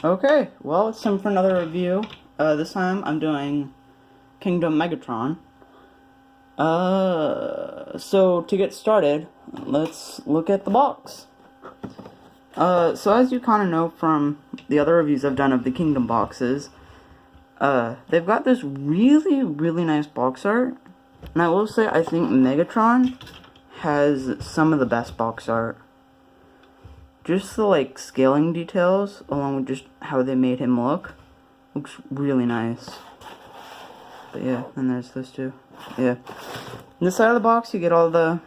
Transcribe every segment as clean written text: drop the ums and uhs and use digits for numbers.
Okay, well, it's time for another review. This time I'm doing Kingdom Megatron. So to get started, let's look at the box. So as you kind of know from the other reviews I've done of the Kingdom boxes, they've got this really nice box art. And I will say I think Megatron has some of the best box art. Just the scaling details, along with just how they made him look, looks really nice. But yeah, and there's those two. Yeah. On this side of the box, you get all the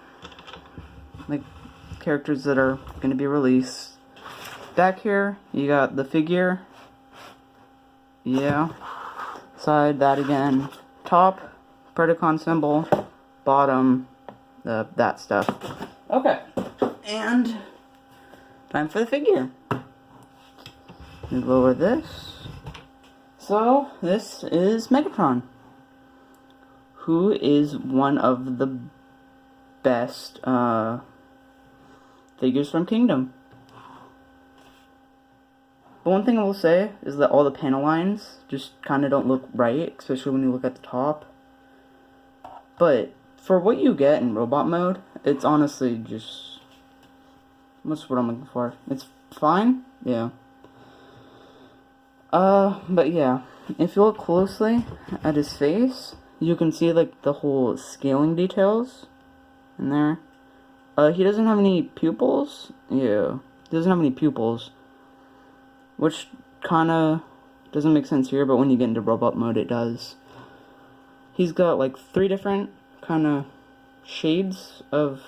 characters that are going to be released. Back here, you got the figure. Yeah. Side, that again. Top, Predacon symbol. Bottom, that stuff. Okay. And time for the figure. We lower this. So, this is Megatron, who is one of the best figures from Kingdom. But one thing I will say is that all the panel lines just kind of don't look right, especially when you look at the top. But for what you get in robot mode, it's honestly just... what's what I'm looking for? It's fine? Yeah. But yeah. If you look closely at his face, you can see, the whole scaling details in there. He doesn't have any pupils. Yeah. He doesn't have any pupils. Which kinda doesn't make sense here, but when you get into robot mode, it does. He's got, 3 different kinda shades of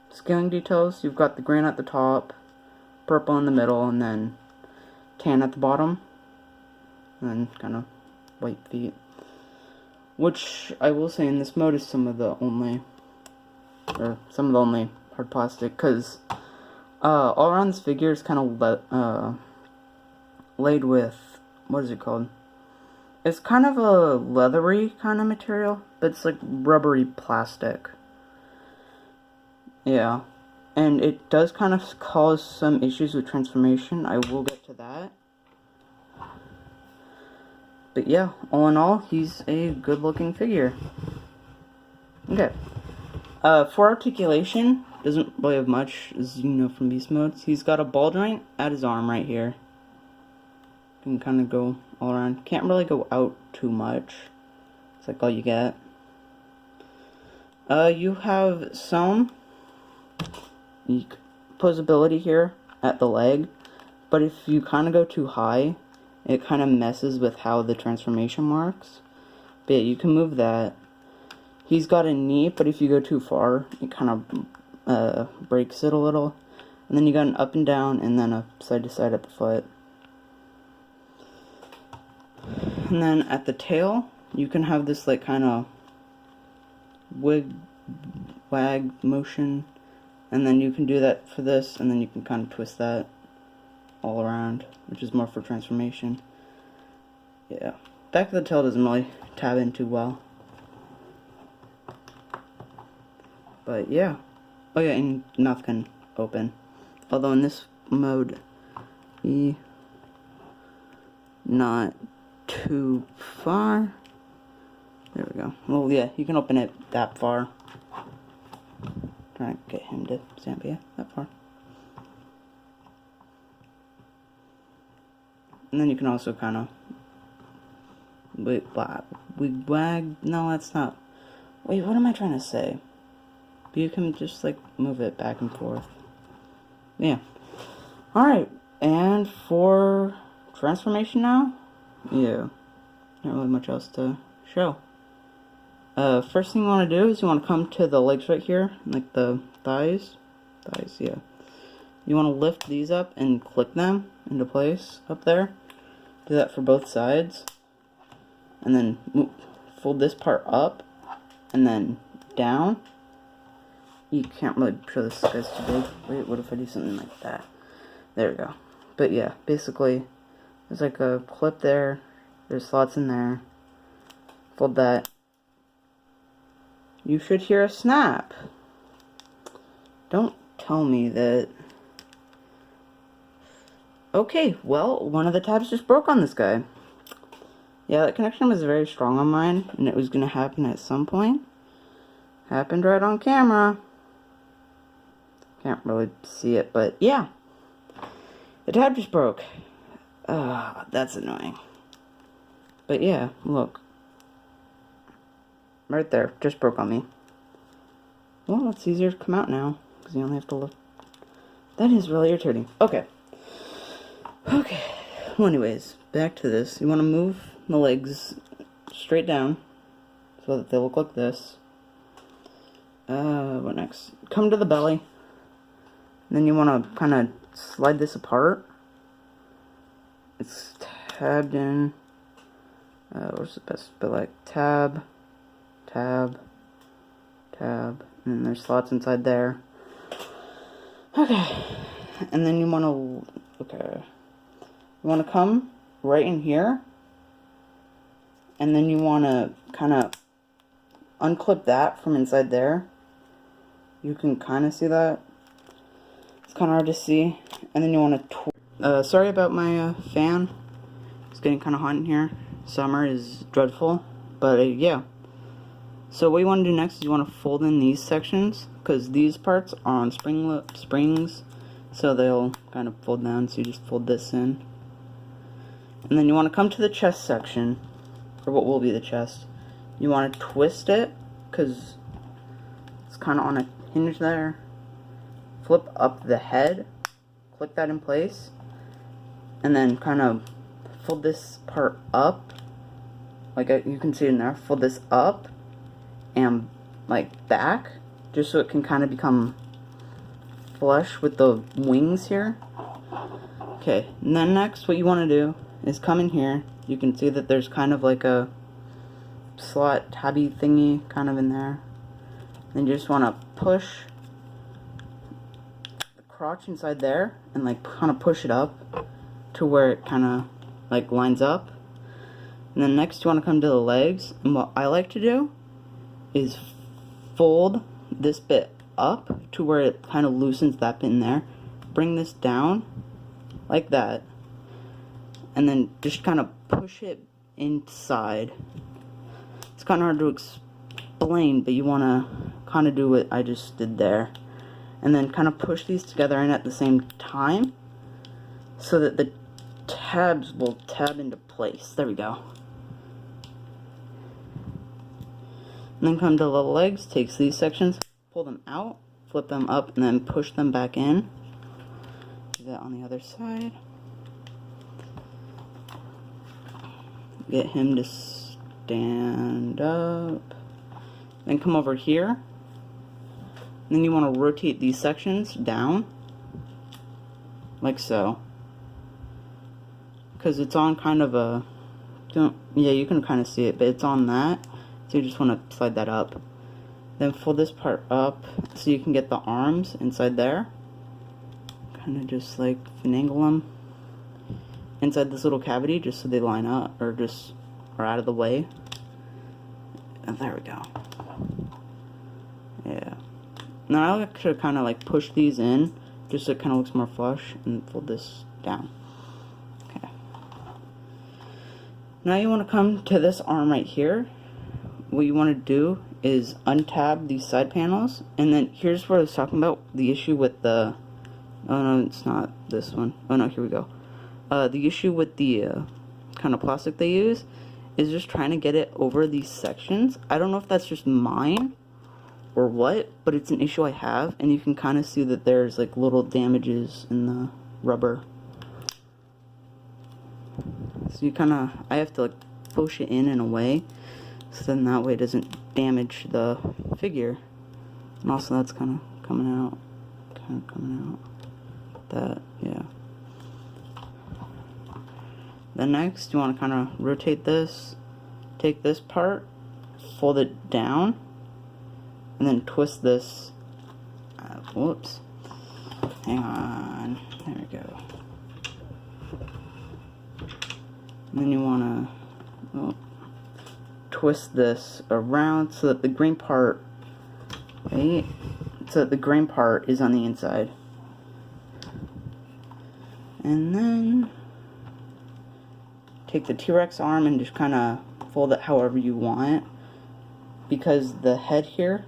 scaling details. You've got the green at the top, purple in the middle, and then tan at the bottom, and then kind of white feet. Which I will say in this mode is some of the only hard plastic, because all around this figure is kind of laid with, what is it called? It's kind of a leathery kind of material, but it's rubbery plastic. Yeah, and it does kind of cause some issues with transformation. I will get to that. But yeah, all in all, he's a good-looking figure. Okay. For articulation, doesn't really have much, as you know from beast modes. He's got a ball joint at his arm right here. Can kind of go all around. Can't really go out too much. It's all you get. You have some posability here at the leg, but if you kind of go too high, it kind of messes with how the transformation works. But yeah, you can move that. He's got a knee, but if you go too far, it kind of breaks it a little. And then you got an up and down, and then a side to side at the foot. And then at the tail, you can have this kind of wag motion. And then you can do that for this, and then you can kind of twist that all around, which is more for transformation. Yeah. Back of the tail doesn't really tab in too well. But yeah. Oh yeah, and mouth can open. Although in this mode, not too far. There we go. Well, yeah, you can open it that far. Trying to get him to stand, yeah, that far. And then you can also kind of wag. No, that's not. Wait, what am I trying to say? You can just move it back and forth. Yeah. All right, and for transformation now. Yeah, not really much else to show. First thing you want to do is you want to come to the legs right here, the thighs, yeah. You want to lift these up and click them into place up there. Do that for both sides. And then fold this part up, and then down. You can't really show this guy's too big. Wait, what if I do something like that? There we go. But yeah, basically, there's a clip there. There's slots in there. Fold that. You should hear a snap. Don't tell me that Okay, well, one of the tabs just broke on this guy. Yeah, that connection was very strong on mine, and it was going to happen at some point. Happened right on camera. Can't really see it, but yeah. The tab just broke. That's annoying. But yeah, look. Right there, just broke on me. Well, it's easier to come out now, because you only have to look. That is really irritating. Okay. Okay. Well, anyways, back to this. You want to move the legs straight down, so that they look like this. What next? Come to the belly. Then you want to kind of slide this apart. It's tabbed in. What's the best? But like tab, tab, tab, and then there's slots inside there. Okay, and then you want to come right in here, and then you want to kind of unclip that from inside there. You can kind of see that. It's kind of hard to see. And then you want to sorry about my fan. It's getting kind of hot in here. Summer is dreadful, but yeah. So what you want to do next is you want to fold in these sections, because these parts are on springs, so they'll kind of fold down. So you just fold this in, and then you want to come to the chest section, or what will be the chest. You want to twist it, because it's kind of on a hinge there. Flip up the head, click that in place, and then kind of fold this part up, like you can see in there. Fold this up and like back, just so it can kind of become flush with the wings here. Okay, and then next what you want to do is come in here. You can see that there's kind of like a slot tabby thingy kind of in there. Then you just want to push the crotch inside there and like kind of push it up to where it kind of like lines up. And then next you want to come to the legs, and what I like to do is fold this bit up to where it kind of loosens that bit in there. Bring this down like that, and then just kind of push it inside. It's kind of hard to explain, but you want to kind of do what I just did there, and then kind of push these together in at the same time so that the tabs will tab into place. There we go. And then come to the legs, takes these sections, pull them out, flip them up, and then push them back in. Do that on the other side. Get him to stand up. Then come over here. And then you want to rotate these sections down, like so. Because it's on kind of a, yeah, you can kind of see it, but it's on that. So you just want to slide that up. Then fold this part up so you can get the arms inside there. Kind of just like finagle them inside this little cavity just so they line up, or just are out of the way. And there we go. Yeah. Now I like to kind of like push these in just so it kind of looks more flush, and fold this down. Okay. Now you want to come to this arm right here. What you want to do is untab these side panels, and then here's where I was talking about the issue with the, oh no, it's not this one. Oh no, here we go. The issue with the kind of plastic they use is just trying to get it over these sections. I don't know if that's just mine or what, but it's an issue I have, and you can kind of see that there's like little damages in the rubber. So you kind of, I have to like push it in a way, so then that way it doesn't damage the figure. And also that's kind of coming out. That, yeah. Then next, you want to kind of rotate this, take this part, fold it down, and then twist this. Whoops. Hang on. There we go. And then you want to twist this around so that the green part, so that the green part is on the inside. And then take the T-Rex arm and just kind of fold it however you want. Because the head here...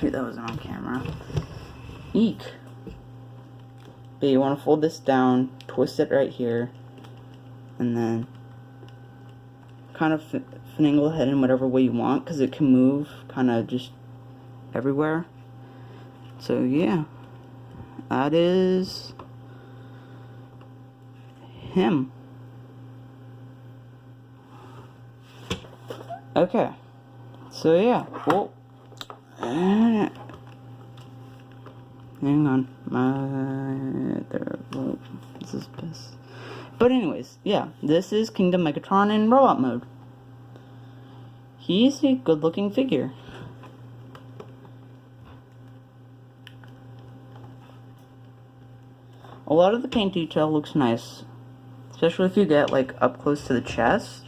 Shoot, that wasn't on camera. Eek. But you want to fold this down, twist it right here, and then kind of finagle the head in whatever way you want, because it can move kind of just everywhere. So yeah, that is him. Okay, so yeah, well, hang on, this is best. But anyways, yeah, this is Kingdom Megatron in robot mode. He's a good-looking figure. A lot of the paint detail looks nice, especially if you get like up close to the chest.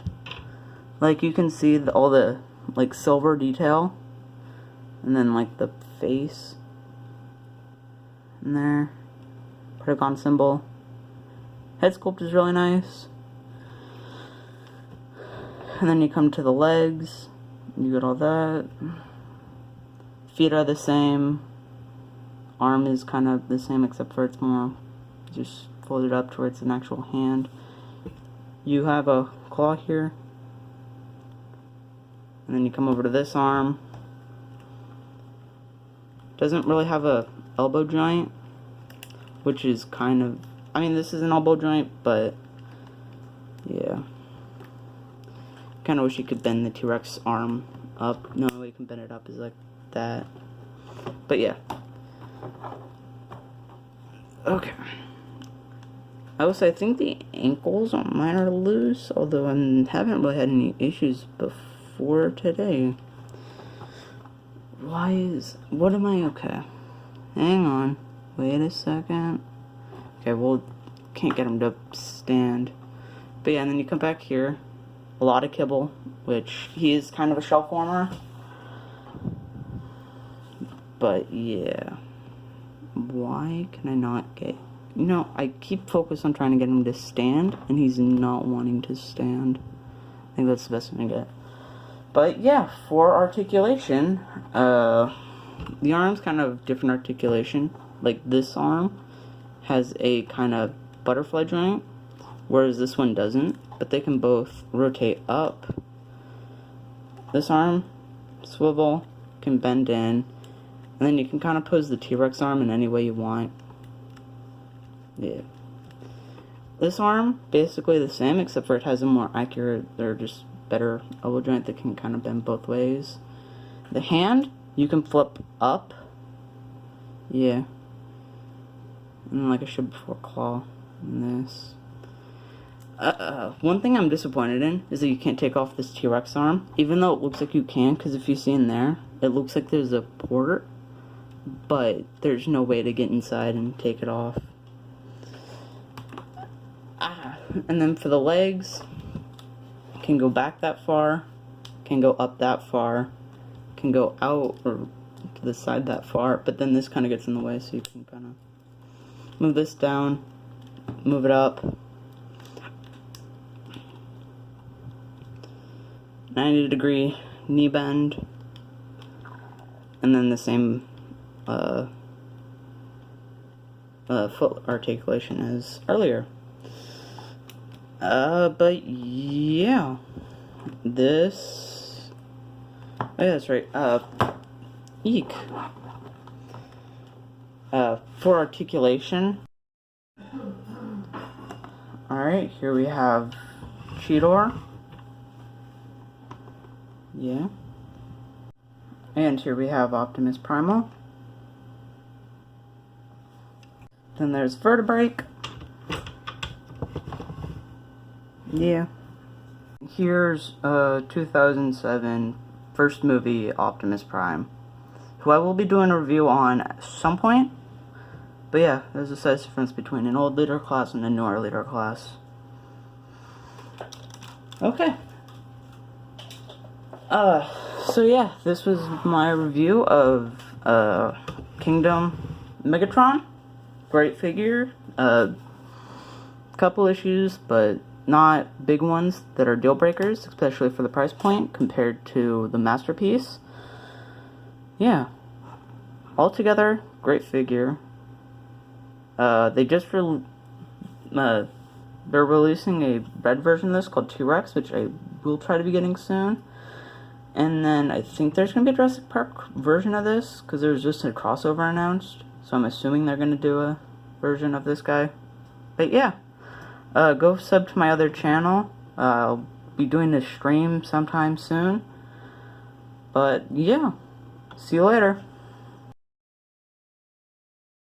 Like you can see all the like silver detail, and then like the face in there, Pentagon symbol. Head sculpt is really nice. And then you come to the legs, you get all that. Feet are the same. Arm is kind of the same except for it's more just folded up towards an actual hand. You have a claw here. And then you come over to this arm. Doesn't really have a elbow joint, which is kind of, I mean, this is an elbow joint, but yeah. Kind of wish you could bend the T-Rex arm up. No way you can bend it up is like that. But yeah. Okay. I think the ankles on mine are loose, although I haven't really had any issues before today. What am I, okay. Hang on. Wait a second. Okay, well, can't get him to stand. But yeah, and then you come back here. A lot of kibble, which he is kind of a shell former. But yeah. Why can I not get... You know, I keep focused on trying to get him to stand, and he's not wanting to stand. I think that's the best thing to get. But yeah, for articulation, the arm's kind of different articulation. Like this arm has a kind of butterfly joint, whereas this one doesn't. But they can both rotate up. This arm, swivel, can bend in, and then you can kind of pose the T-Rex arm in any way you want. Yeah. This arm, basically the same, except for it has a more accurate, or just better elbow joint that can kind of bend both ways. The hand, you can flip up. Yeah. And like I showed before, claw. And this. One thing I'm disappointed in is that you can't take off this T-Rex arm, even though it looks like you can, because if you see in there, it looks like there's a port, but there's no way to get inside and take it off. And then for the legs, can go back that far, can go up that far, can go out or to the side that far, but then this kind of gets in the way, so you can kind of move this down, move it up, 90-degree knee bend, and then the same foot articulation as earlier. But yeah, this, oh yeah, that's right, eek, for articulation, alright, here we have Cheetor, yeah, and here we have Optimus Primal, then there's Vertebrake. Yeah. Here's 2007 first movie Optimus Prime, who I will be doing a review on at some point. But yeah, there's a size difference between an old leader class and a newer leader class. Okay. So yeah, this was my review of Kingdom Megatron. Great figure. couple issues, but not big ones that are deal breakers, especially for the price point compared to the Masterpiece. Yeah. Altogether, great figure. They just they're releasing a red version of this called T-Rex, which I will try to be getting soon. And then I think there's going to be a Jurassic Park version of this, because there's just a crossover announced. So I'm assuming they're going to do a version of this guy. But yeah, go sub to my other channel. I'll be doing a stream sometime soon. But yeah, see you later.